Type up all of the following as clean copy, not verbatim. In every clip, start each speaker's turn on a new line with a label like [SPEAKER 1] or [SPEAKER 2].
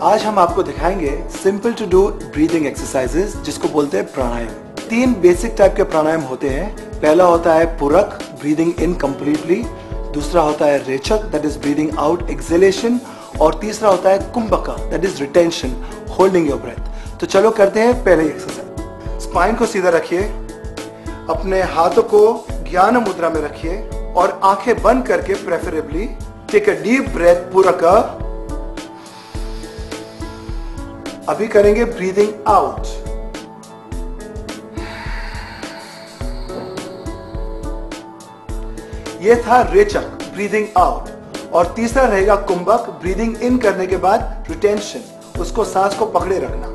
[SPEAKER 1] आज हम आपको दिखाएंगे simple to do breathing exercises जिसको बोलते हैं प्राणायाम। 3 बेसिक टाइप के प्राणायाम होते हैं। पहला होता है पूरक, ब्रीदिंग इन कंप्लीटली। दूसरा होता है रेचक, that is breathing out, exhalation. और तीसरा होता है कुंभका, that is retention, holding your breath. तो चलो करते हैं पहले एक्सरसाइज। स्पाइन को सीधा रखिए, अपने हाथों को ज्ञान मुद्रा में रखिए और आंखें बंद करके preferably take a deep breath पूरक। अभी करेंगे ब्रीदिंग आउट। ये था रेचक, ब्रीदिंग आउट। और तीसरा रहेगा कुंभक, ब्रीदिंग इन करने के बाद रिटेंशन, उसको सांस को पकड़े रखना।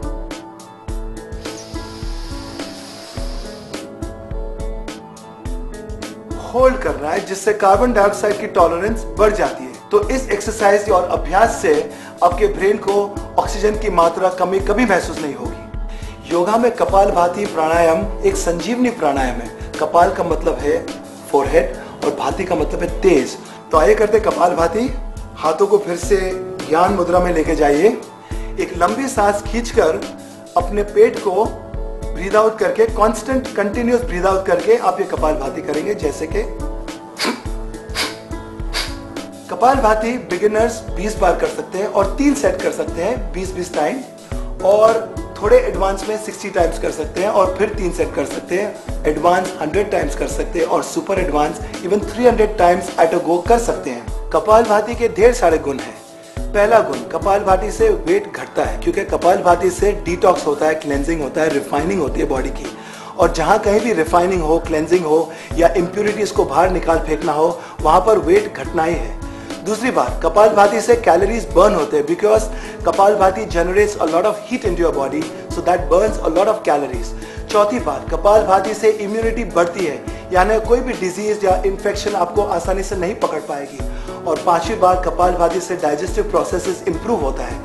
[SPEAKER 1] होल्ड करना है जिससे कार्बन डाइऑक्साइड की टॉलरेंस बढ़ जाती है। तो इस एक्सरसाइज और अभ्यास से आपके ब्रेन को ऑक्सीजन की मात्रा कमी कभी महसूस नहीं होगी। योगा में कपालभाति प्राणायाम एक संजीवनी प्राणायाम है। कपाल का मतलब है फोरहेड और भाति का मतलब है तेज। तो आइए करते कपालभाति। हाथों को फिर से ज्ञान मुद्रा में लेके जाइए। एक लंबी सांस खींचकर अपने पेट को ब्रीद आउट करके, कांस्टेंट कंटिन्यूअस ब्रीद आउट करके आप ये कपालभाति करेंगे। जैसे कि कपालभाति बिगिनर्स 20 बार कर सकते हैं और 3 सेट कर सकते हैं 20-20 टाइम, और थोड़े एडवांस में 60 टाइम्स कर सकते हैं और फिर 3 सेट कर सकते हैं। एडवांस 100 टाइम्स कर सकते हैं और super advance even 300 times at a go कर सकते हैं। कपालभाति के ढेर सारे गुण हैं। पहला गुण, कपालभाति से वेट घटता है क्योंकि कपालभाति से डिटॉक्स होता है, क्लेंजिंग होता है, रिफाइनिंग होती है बॉडी की। और जहां कहीं भी रिफाइनिंग हो, क्लेंजिंग हो या इम्प्यूरिटीज को बाहर निकाल फेंकना हो, वहां पर वेट घटना ही है। दूसरी बात, कपालभाति से कैलोरीज बर्न होते हैं because kapalbhati generates a lot of heat into your body, so that Burns a lot of calories. चौथी बात, कपालभाति से इम्यूनिटी बढ़ती है, यानी कोई भी डिजीज या इंफेक्शन आपको आसानी से नहीं पकड़ पाएगी। और पांचवी बात, कपालभाति से डाइजेस्टिव प्रोसेसेस इंप्रूव होता है।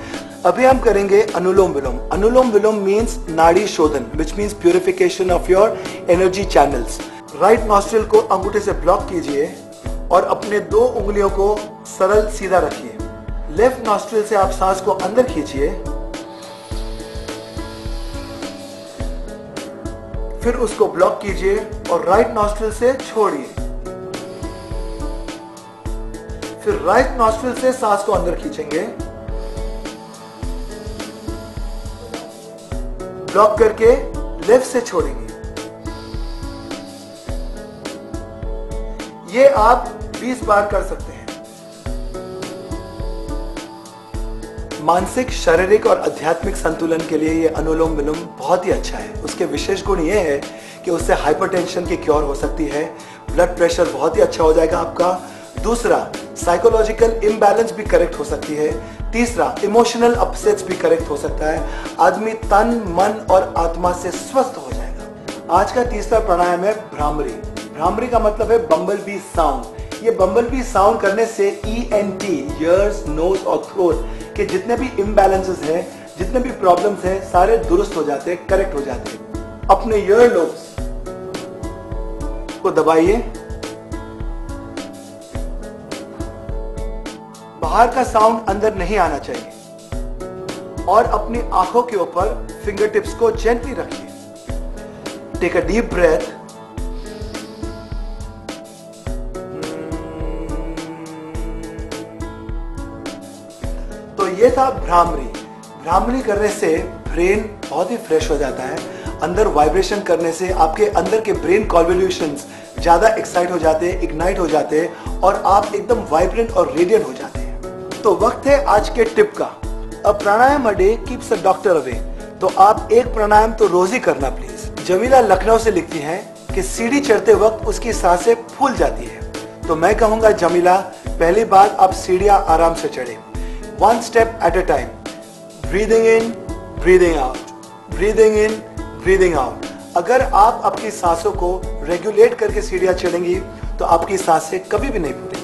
[SPEAKER 1] अभी हम करेंगे अनुलोम विलोम। अनुलोम विलोम मीन्स नाड़ी शोधन, which means purification of your energy channels. Right nostril को अंगूठे से ब्लॉक कीजिए और अपने 2 उंगलियों को सरल सीधा रखिए। लेफ्ट नॉस्ट्रिल से आप सांस को अंदर खींचिए, फिर उसको ब्लॉक कीजिए और राइट नॉस्ट्रिल से छोड़िए। फिर राइट नॉस्ट्रिल से सांस को अंदर खींचेंगे, ब्लॉक करके लेफ्ट से छोड़ेंगे। ये आप 20 बार कर सकते हैं। मानसिक, शारीरिक और आध्यात्मिक संतुलन के लिए ये अनुलोम विलोम बहुत ही अच्छा है। उसके विशेष गुण ये है कि उससे हाइपरटेंशन की क्योर हो सकती है, ब्लड प्रेशर बहुत ही अच्छा हो जाएगा आपका। दूसरा, साइकोलॉजिकल इम्बैलेंस भी करेक्ट हो सकती है। तीसरा, इमोशनल अपसेट्स भी करेक्ट हो सकता है। आदमी तन, मन और आत्मा से स्वस्थ हो जाएगा। आज का तीसरा प्राणायाम है भ्रामरी। भ्रामरी का मतलब है बम्बल बी साउंड। ये बम्बल बी साउंड करने से ENT, ईयर्स, नोज और थ्रोट के जितने भी इम्बैलेंसेस हैं, जितने भी प्रॉब्लम्स हैं, सारे दुरुस्त हो जाते हैं, करेक्ट हो जाते हैं। अपने ईयर लोब्स को दबाइए। बाहर का साउंड अंदर नहीं आना चाहिए। और अपनी आंखों के ऊपर फिंगर टिप्स को जेंटली रखिए। Take a deep breath. तो ये था भ्रामरी। भ्रामरी करने से ब्रेन बहुत ही फ्रेश हो जाता है। अंदर वाइब्रेशन करने से आपके अंदर के ब्रेन कॉन्वोल्यूशंस ज्यादा एक्साइट हो जाते हैं, इग्नाइट हो जाते हैं और आप एकदम वाइब्रेंट और रेडियंट हो जाते हैं। तो वक्त है आज के टिप का। A pranayama a day keeps a doctor away. तो आप एक प्राणायाम तो रोज ही करना प्लीज। जमीला लखनऊ से लिखती हैं कि सीढ़ी चढ़ते वक्त उसकी सांसें फूल जाती है। तो मैं कहूंगा जमीला, पहली बात आप सीढ़ियां आराम से चढ़े, 1 step at a time, breathing in, breathing out, breathing in, breathing out। अगर आप अपनी सांसों को रेगुलेट करके सीढ़ियां चढ़ेंगी तो आपकी सांसें कभी भी नहीं फूलेंगी।